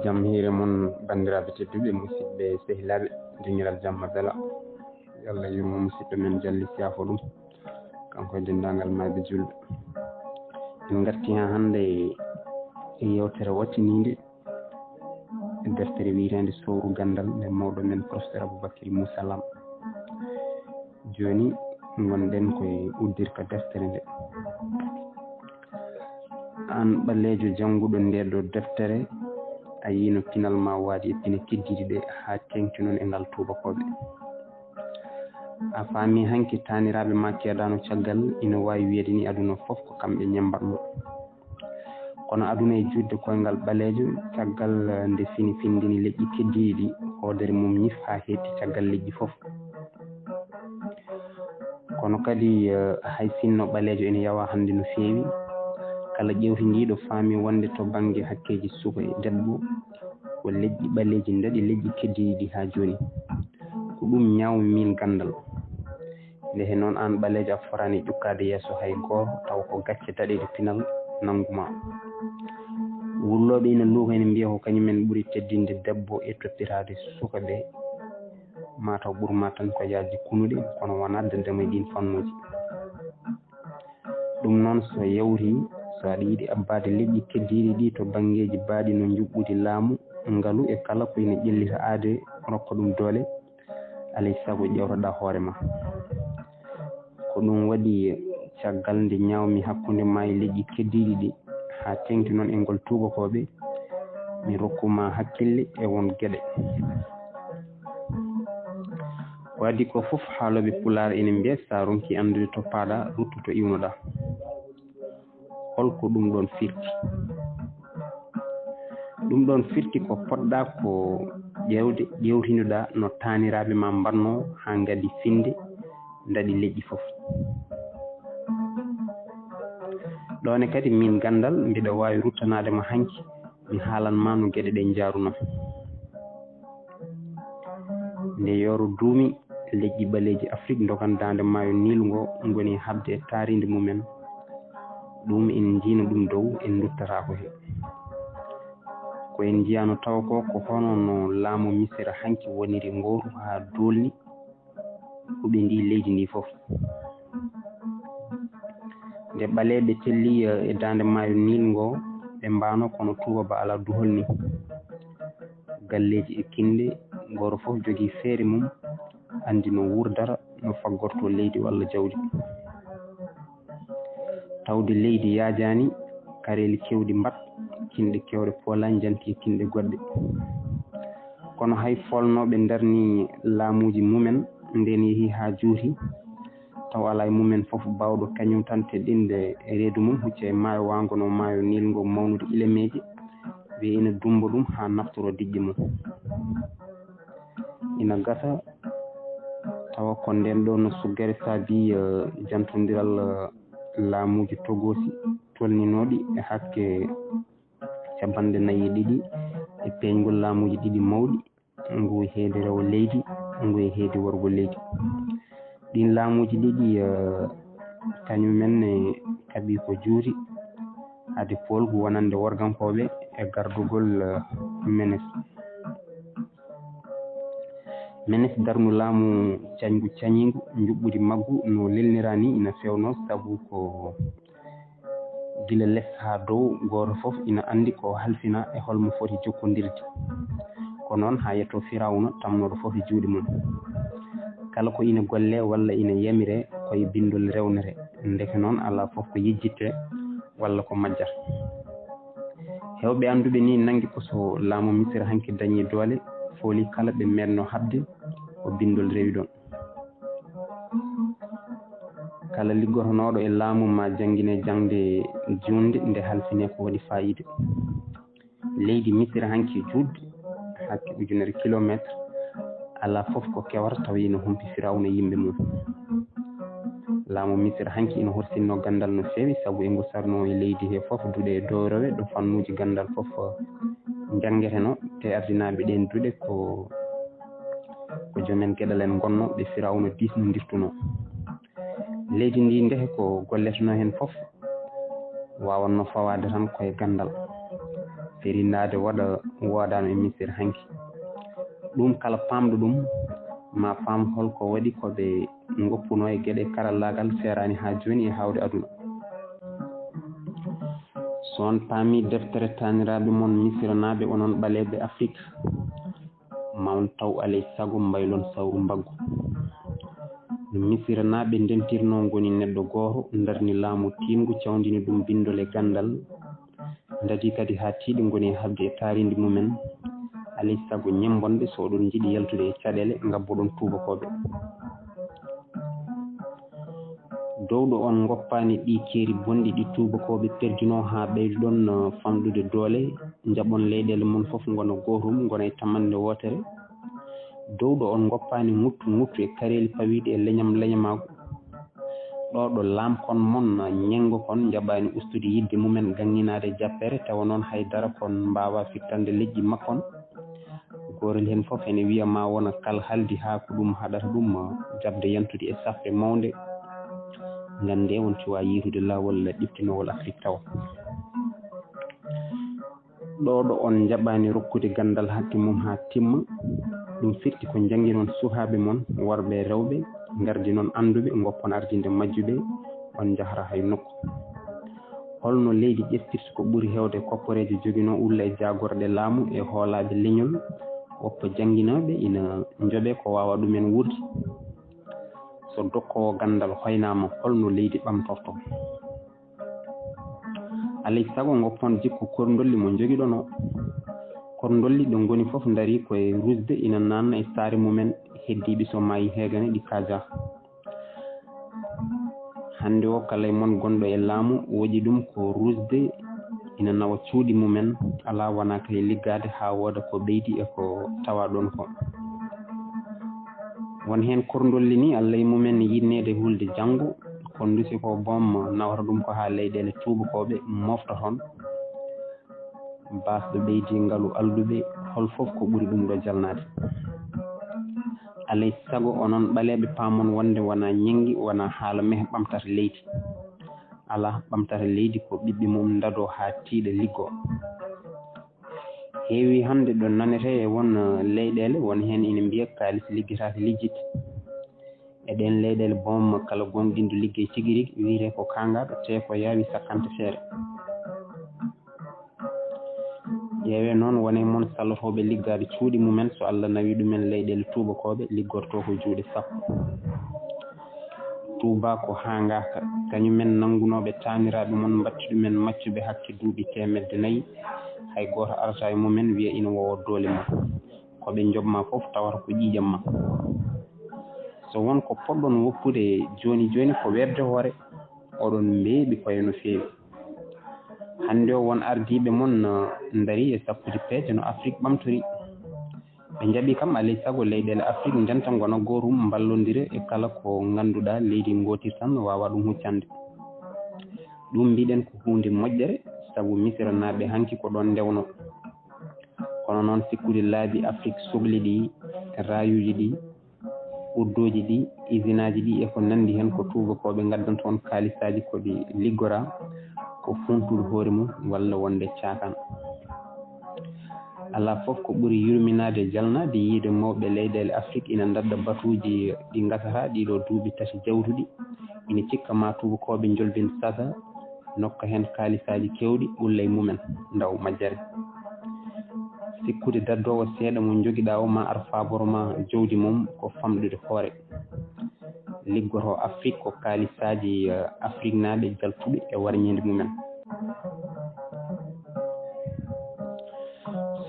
jam hiire mon bandiraɓe tedduɓe musidɓe sehilaɓe Dingiral Jamma Belaa Allah yurmo musidɗo men jalli siyaafo ɗum kanko e dendagal mayɓe julɓe. En garti ha hande e yewtere wattininde e deftere wiyetende Sawru Ganndal nde mawɗo men professeur Abuubakri Muusaa LAM. Joni gonɗen koye uddirka deftere nde. An ɓallejo jannguɗo nde ɗo deftere a yino pinal ma waadi e pine keddiɗi ɗe ha tengti noon e ngal tubakoɓe. A faami hanki taniraɓe ma keeɗano caggal ina wawi wiyede ni aduna fof ko kamɓe ñambatno, kono aduna e judde koyngal ɓalejo caggal nde fini findini leƴƴi keddiɗi ɗi hoodere mum ñif ha hetti caggal leƴƴi fof. Kono kadi hay sinno ɓalejo ene yawa hande no feewi, kala ƴewtindiɗo faami wonde to banggue hakkeji suka e debbo ko leƴƴi ɓaleji daɗi leƴƴi keddiɗi ɗi ha joni, ko ɗum ñawmi min gandal. Nde he noon an ɓalejo a forani ƴukkade yesso hay goto taw ko gacce daɗede pinal nanguma. Wulloɓe ina luuka ene mbiya ko kañumen ɓuuri teddinde debbo e toppitade sukaɓe, mataw ɓurma tan ko yaaji kunuɗe kono wona dandema e ɗin fannuji. Ɗum noon so yawti so aɗa yiiɗi abbade leƴƴi keddiɗi ɗi to banggueji mbaɗi no juɓɓudi laamu ngalu e kala ko ina ƴellita aade rokka ɗum doole, alay saago ƴewtoɗa hoorema. Ko ɗum waɗi caggal nde ñawmi hakkude ma e leƴƴi keddiɗi ɗi ha tengti noon e ngol tubakoɓe, mi rokkuma hakkille e won gueɗe. Waddi ko fof haaloɓe Pulaar ene mbiya sa ronki andude to paɗa ruttu to iwnoɗa. Holko ɗum ɗon firti? Ɗum ɗon firti ko poɗɗa ko ƴewde ƴewtinoɗa no taniraɓe ma mbanno ha ngadi finde daɗi leƴƴi fof. ɗone kadi min gandal mbiɗa wawi ruttanadema hanki mi haalanma no gueɗe ɗe jaaruno. Nde yoro duumi leƴƴi ɓaleji Afrique dogandade maayo Nil ngo goni habde e taaride mumen, ɗum en jiino ɗum dow en duttatako he. Ko en jiyano taw ko hono no laamu Misira hanki woniri ngooru ha dolni huɓe ndi leydi ndi fof. Nde ɓaleɓe telli e dande maayo Nil ngo ɓe mbano kono tubaba ala duhol ni. Galleji e kinde goto fof jogui feere mum andi no wurdara no faggorto leydi walla jawdi. Tawde leydi yaajani kareli kewɗi mbat kinɗe kewɗe poolani janti e kinɗe goɗɗe. Kono hay folnoɓe darni laamuji mumen nden yeehi ha juuti taw ala e mumen fof bawɗo kañum tan teɗɗinde reedu mum hucca e maayo wango no maayo Nil ngo mawnude ilemeji wi ina dumba ɗum ha naftoro diƴƴe mum. Ina gasa tawa ko nden ɗo no suggere saabi jantodiral laamuji togosi tolninoɗi e hakke capanɗe 4 e peñgol laamuji ɗiɗi mawɗi, ngu heedi rewo leydi, ngu e heedi worgo leydi. Ɗin laamuji ɗiɗi kañumen e kaaɓi ko juuti hade Peuls wonande worgankoɓe e gardugol menes darnu laamu cañgu cañigu juɓɓudi maggu no lelnira ni ina fewno saabu ko gila less ha dow goto fof ina andi ko halfina e holmo foti jokkodirde. Ko noon ha yetto Firawna tamnoɗo fof e juuɗe mum. Kala ko ina golle walla ina yamire koye bindol rewnere, ndeke noon ala fof ko yejjitte walla ko majjata. Hewɓe anduɓe ni nangi ko so laamu Misira hanki dañi doole fooli kala ɓe menno habde ko bindol rewi ɗon. Kala liggotonoɗo e laamu ma jangine jaŋde junde nde halfine ko waɗi fayida. Leydi Misira hanki juutde hakke 1 kilométre ala fof ko kewata taw ina humpi Firawna yimɓe mum. Laamu Misira hanki ina horsinno gandal no feewi saabu e ngu sarno e leydi he fof duuɗe e dow-rowo ɗo fannuji gandal fof janggueteno te ardinaɓe ɗen duuɗe ko joomen gueɗal en gonno ɓe Firawna disno dirtuno. Leydi ndi ndehe ko golleteno hen fof wawanno fawade tan koye gandal. rindade waɗa woodano e misir hanki ɗum kala pamɗo ɗum ma fam holko waɗi ko ɓe goppuno e gueɗe karallagal serani ha joni e hawde aduna so on paami deftere taniraɓe mon misiranaɓe onon ɓaleɓe Afrique ma on taw alay sago mbaylon sawru mbaggu no misiranaɓe ndentirno goni neɗɗo goto darni laamu tingu cawdini ɗum bindole Ganndal dadi kadi ha tiiɗi goni habde e taaridi mumen alay sago ñembonɓe so oɗon jiiɗi yaltude e caɗele ngabboɗon tubakoɓe dowɗo on goppani ɗi keeri bonɗi ɗi tubakoɓe perdino ha ɓeyduɗon famɗude doole jaɓon leyɗele mon foof gona gotum gona e tamande wotere dowɗo on goppani muttu e kareli pawiɗe e leñamago ɗo laam kon mon ñengo kon jaɓani ustude yidde mumen ganginade jappere tawa noon haydara kon mbawa fittande leƴƴi makkon gorel hen foof ene wiya ma wona kal haldi ha ko ɗum haɗata ɗum jabde yantude e safre mawde gande on cuwa yiitude lawol ɗiftinowol Afrique tawa ɗo on jaɓani rokkude gandal hakke mum ha timma ɗum firti ko jangi noon suhaɓe mon worɓe rewɓe gardi noon anduɓe goppon ardinde majjuɓe on jahara hay nokku holno leydi ƴeftirta ko ɓuuri hewde kopporeje joguino ulla e jagorɗe laamu e hoolaɓe leñol woppa janguinoɓe ina jooɓe ko wawa ɗumen wurde so dokkowo gandal hoynama holno leydi ɓamtorto alay sago goppon jikku korndolli mo joguiɗon o korndolli ɗo goni foof daari koye rusde ina nanna e saare mumen heddiɓe so maayi heegane ɗi kaaja hande o kala e mon gonɗo e laamu woɗi ɗum ko rusde ina nawa cuuɗi mumen ala wona kay liggade ha wooda ko ɓeydi e ko tawa ɗon ko won hen korndolli ni Allah e mumen yinnede hulde janggo ko dusi ko bom nawata ɗum ko ha leyɗele tubakoɓe mofta toon basɗo ɓeydi ngalu alduɓe hol foof ko ɓuuri ɗum ɗo jalnade alay sago onon ɓaleɓe paamon wonde wona ñengi wona haala mehe ɓamtata leydi ala ɓamtata leydi ko ɓiɓɓe mum dado ha tiiɗa liggo heewi hande ɗo nanete e won leyɗele won hen ina mbiya kalis liggitaka lijjiti eɗen leyɗele bom kala gonɗinɗo liggey tigui rigui wiyete ko kangaɗo te ko yaawi 50 feere ƴeewe noon wone moon sallotoɓe liggade cuuɗi mumen so Allah nawi ɗumen leyɗele tubakoɓe liggorto ko juuɗe sappo Touba ko hangaka kañumen nanggunoɓe taniraɓe mon batti ɗumen maccuɓe hakke duuɓi 400 hay goto arata e mumen wiya ina wowo doole ma koɓe jobma foof tawata ko ƴiƴam ma so wonko poɗɗon woppude joni ko werde hoore oɗon mbeeɓi koye no feewi hande o won ardiɓe mon daari e sappude peeje no Afrique ɓamtori ɓe jaaɓi kam alay sago leyɗele Afrique janta gona gotum ballodira e kala ko ganduɗa leydi gotir tan wawa ɗum huccande ɗum mbiɗen ko hunde moƴƴere saabu misiranaɓe hanki ko ɗon ndewno kono noon sikkude laabi Afrique sohli ɗi rayuji ɗi uddoji ɗi usine aji ɗi eko nandi hen ko tubakoɓe gaddan toon kalisaji koɗi liggora ko funtude hoore mum walla wonde cakan ala foof ko ɓuuri yurminade jalnade yiide mawɓe leyɗele Afrique ina dadda batuji ɗi gasata ɗiɗo duuɓi 3 jawtuɗi ina cikka ma tubakoɓe jolbin sasa nokka hen kalisaji kewɗi ulla e mumen ndaw majjere sikkude daddowo seeɗa mo joguiɗa o ma ar faboroma jawdi mum ko famɗude hoore liggoto Afrique ko kalisaji Afrique naaɓe jaltuɓe e warñede mumen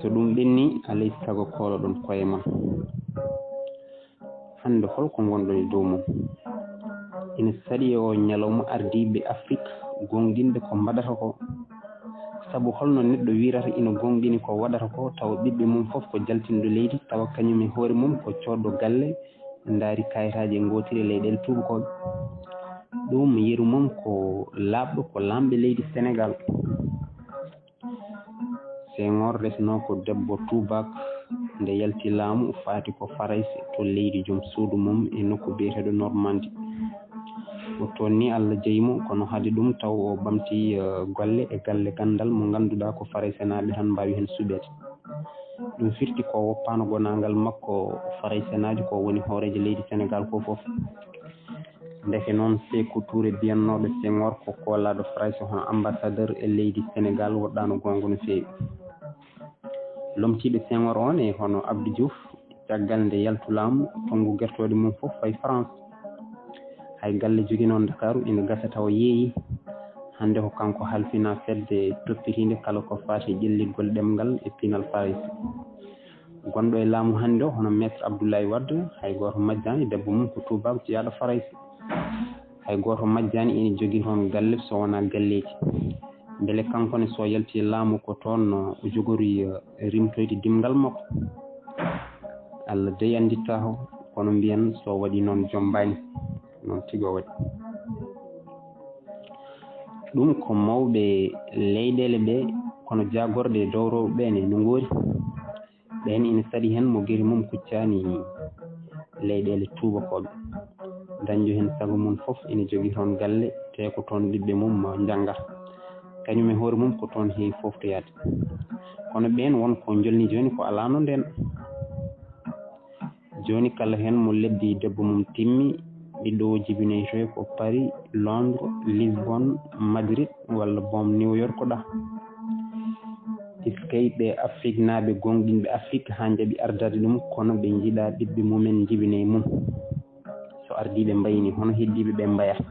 so ɗum ɓenni alay sago koloɗon koye mon hande holko gonɗon e dow mum ina saɗi o ñalawma ardiɓe Afrique gonɗinɓe ko mbaɗata ko saabu holno neɗɗo wirata ina gonɗini ko waɗata ko tawa ɓiɓɓe mum foof ko jaltinɗo leydi tawa kañum e hoore mum ko coɗɗo galle daari kayitaji e gotiri leyɗele tubakoɓe ɗum yeru mum ko laaɓɗo ko lamɓe leydi Sénégal Senghor resno ko debbo tubak nde yalti laamu faati ko farayse to leydi joom suudu mum e nokku biyeteɗo Normandie o toon ni Allah jeyimo kono hade ɗum taw o ɓamti golle e galle Ganndal mo ngannduɗaa ko farayse naaɓe tan mbawi heen suɓeede ɗum firti ko woppano gonangal makko farayse naaji ko woni hooreje leydi Sénégal ko fof ndeke noon Sékou Touré biyannoɓe Senghor ko koolaɗo farayse hono ambassadeur e leydi Sénégal woɗɗano gonga no feewi lomtiɓe Senghor on e hono Abdou Diouf caggal nde yaltu laamu tongu gertode mum fof fay France hay galle jogino Ndakaaru ina gasa taw yeeyi hande ko kanko halfina fedde toppitinde kala ko faati ƴellitgol ɗemngal e pinal farayse gonɗo e laamu hande o hono maître Abdoulaye Wade hay goto majjani debbo mum ko tubabe jeyaɗo farayse hay goto majjani ene jogui toon galle so wona galleji beele kankone so yalti laamu ko toon o jogori rimtoyde dimgal makko Allah dey anditta ho kono mbiyen so waɗi noon joom mbani noon tigi o waɗi ɗum ko mawɓe leyɗele ɓe kono jagorɗe dow-rowo ɓene no goori ɓen ina saɗi hen mo geri mum kuccani leyɗele tubakoɓe dañjo hen sago mum fof ina jogui toon galle te ko toon ɓiɓɓe mum janggata kañum e hoore mum ko toon heewi foftoyade kono ɓen wonko jolni joni ko alano nden joni kala hen mo lebbi debbo mum timmi ɓiɗɗo o jibinoyto ko Paris Londres Lisbonne Madrid walla boom New York ɗa iskay ɓe Afrique naaɓe gonɗinɓe Afrique ha jaaɓi ardade ɗum kono ɓe jiiɗa ɓiɓɓe mumen jibine mum so ardiɓe mbayni hono heddiɓe ɓe mbayata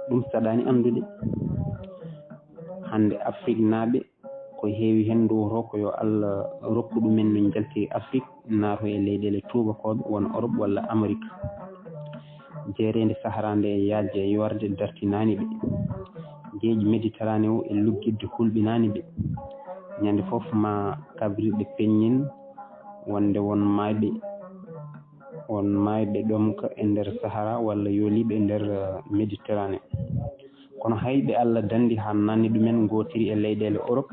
ɗum saɗani andude hande Afrique naaɓe ko heewi hen duwoto ko yo Allah rokku ɗumen no jaltiri Afrique naato e leyɗele tubakoɓe wona Europe walla Amérique jeerede Sahara nde e yajde e yorde dartinani ɓe geeƴi Méditerranée o e luggidde hulɓinani ɓe ñande fof ma kabrirɗe peññin wonde won mayɓe ɗomka e nder Sahara walla yooliɓe e nder Méditerranée kono hayɓe Allah dandi ha nanni ɗumen gotiri e leyɗele Europe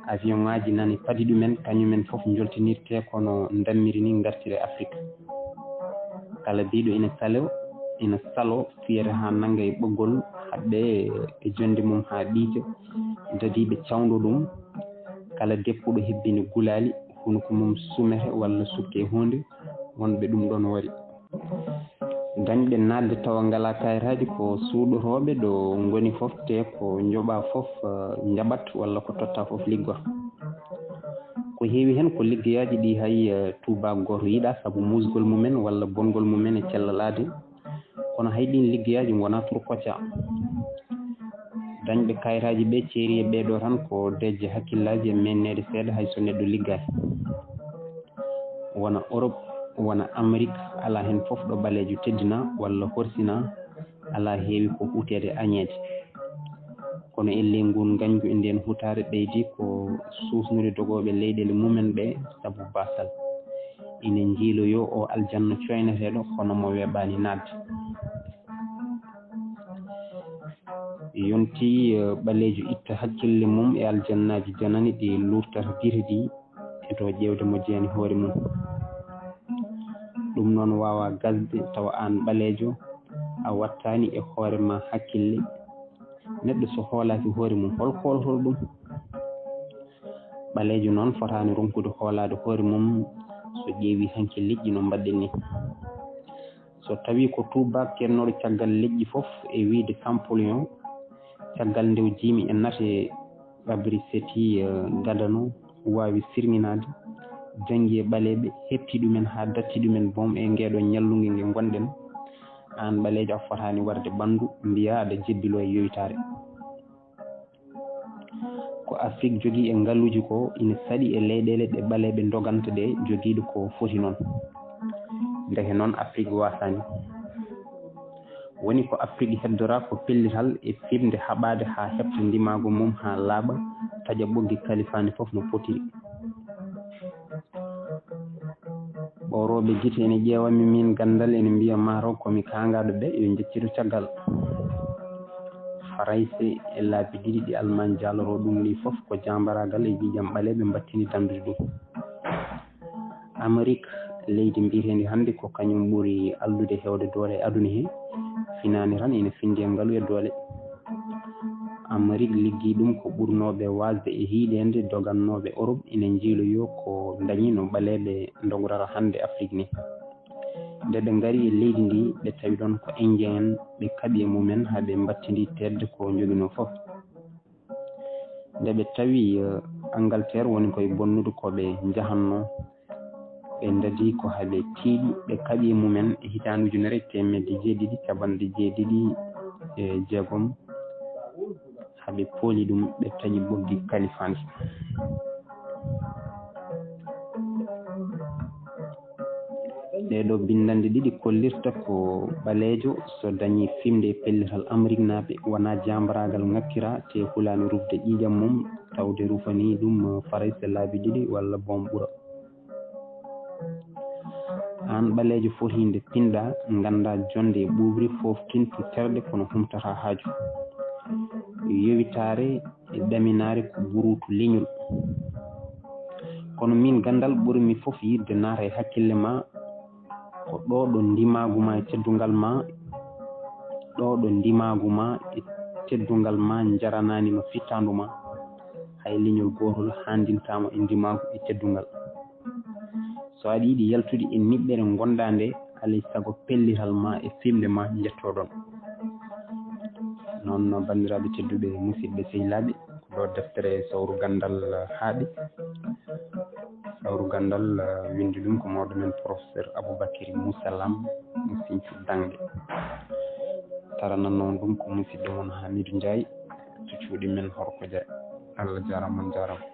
avion ngaji nani paadi ɗumen kañumen fof joltinirte kono dammiri ni gartire Afrique kala biɗo ina salo fiyata ha nangga e ɓoggol haɓɓe e jonde mum ha ɗiita dadiɓe cawdo ɗum kala deppuɗo hebbini gulali hunko mum sumete walla sukke hunde wonɓe ɗum ɗon wari dañɓe nadde tawa ngala kayitaji ko suuɗotoɓe ɗo goni fof te ko joɓa fof jaɓat walla ko totta fof liggoto ko heewi hen ko liggoyaji ɗi hay tubago goto yiiɗa saabu musgol mumen walla bongol mumen e cellalade kono hay ɗin liggoyaji gona pour kocca dañɓe kayitaji ɓe ceeri e ɓeɗo tan ko dejje hakkillaji e mennede seeɗa hay so neɗɗo liggaki wona Europe wona Amérique ala hen fof ɗo ɓalejo teddina walla horsina ala heewi ko hutede añede kono elle ngun gañgu e nden hutare ɓeydi ko susnude dogoɓe leyɗele mumen ɓe saabu basal ina jiiloyo o aljanna coyneteɗo kono mo weɓani nadde yonti ɓalejo itta hakkille mum e aljannaji janani ɗi lurtata gite ɗi e to ƴewde mo jeeni hoore mum ɗum noon wawa gasde tawa an ɓalejo a wattani e hoore ma hakkille neɗɗo so hoolaki hoore mum hol hooltol ɗum ɓalejo noon fotani ronkude hoolade hoore mum so ƴeewi hanki leƴƴi no mbaɗɗen ni so tawi ko tubak kennoɗo caggal leƴƴi fof e wiide Champollion caggal ndew jimi e nate ɓabri seti gadano wawi sirminade jangi e ɓaleɓe hepti ɗumen ha datti ɗumen boom e ngeɗo ñallugue nge gonɗen an ɓalejo a fotani warde ɓandu mbiya aɗa jebbilo e yoytare ko Afrique jogui e ngalluji ko ina saɗi e leyɗele ɗe ɓaleɓe doganta ɗe joguiɗo ko foti noon ndeke noon Afrique wasani woni ko Afrique heddora ko pellital e firde haɓade ha hefta ndimago mum ha laaɓa taƴa ɓoggi kalifani foof no potiri ɓoroɓe guite ene ƴewami min Ganndal ene mbiya mataw komi kangaɗo ɓe yo jeccito caggal farayse e laabi ɗiɗi ɗi Allemagne jaloro ɗum ɗi foof ko jambaragal e ƴiƴam ɓaleɓe battini dandude ɗum Amérique leydi mbitendi hannde ko kañum ɓuri allude hewde doole e aduna he finani tan ina finde ngalu e doole. Amérique liggi ɗum ko ɓurnoɓe wasde e hiiɗende dogannoɓe Europe ina jiiloyo ko dañi no ɓaleɓe dogorara hande Afrique ni. Nde ɓe ngari e leydi ndi ɓe tawi ɗon ko indien en ɓe kaɓi e mumen haɓe battindi tedde ko jogino fof. Nde ɓe tawi Angleterre woni koye bonnude koɓe jahanno ɓe dadi ko haɓe tiiɗi ɓe kaɓi e mumen e hitande 1976 haɓe pooli ɗum ɓe taƴi ɓoggi kalifandi. Ɗeɗo bindande ɗiɗi kollirta ko ɓaleejo so dañi fimde e pellital Amérique naaɓe wona jambaragal ŋakkira te hulani rufde ƴiƴam mum tawde rufani ɗum farayse laabi ɗiɗi walla bom ɓura. An ɓaleejo fotinde pinɗa ganda jonde e ɓuɓri fof tintu terɗe kono humtata haaju. Yowitare e ɗaminare ko burutu leñol. Kono min Ganndal ɓurmi fof yidde naata e hakkille ma ko ɗo ɗo ndimaguma e teddungal ma, ɗo ɗo ndimaguma e teddungal ma jarananima fittanduma hay leñol gotol handintama e ndimagu e teddungal. So aɗa yiɗi yaltude e niɓɓere gonɗa nde alay saago pellital ma e fimde ma jettoɗon. noon bandiraɓe tedduɓe musidɓe sehilaɓe ko ɗo deftere Sawru Ganndal haaɗi. Sawru Ganndal windi ɗum ko mawɗo men professeur Abuubakri Muusaa LAM mo Sinthiou Dange. Taranano ɗum ko musidɗo mon Hamidou Ndiaye to cuuɗi men Horko Dia. Allah jarama on jarama.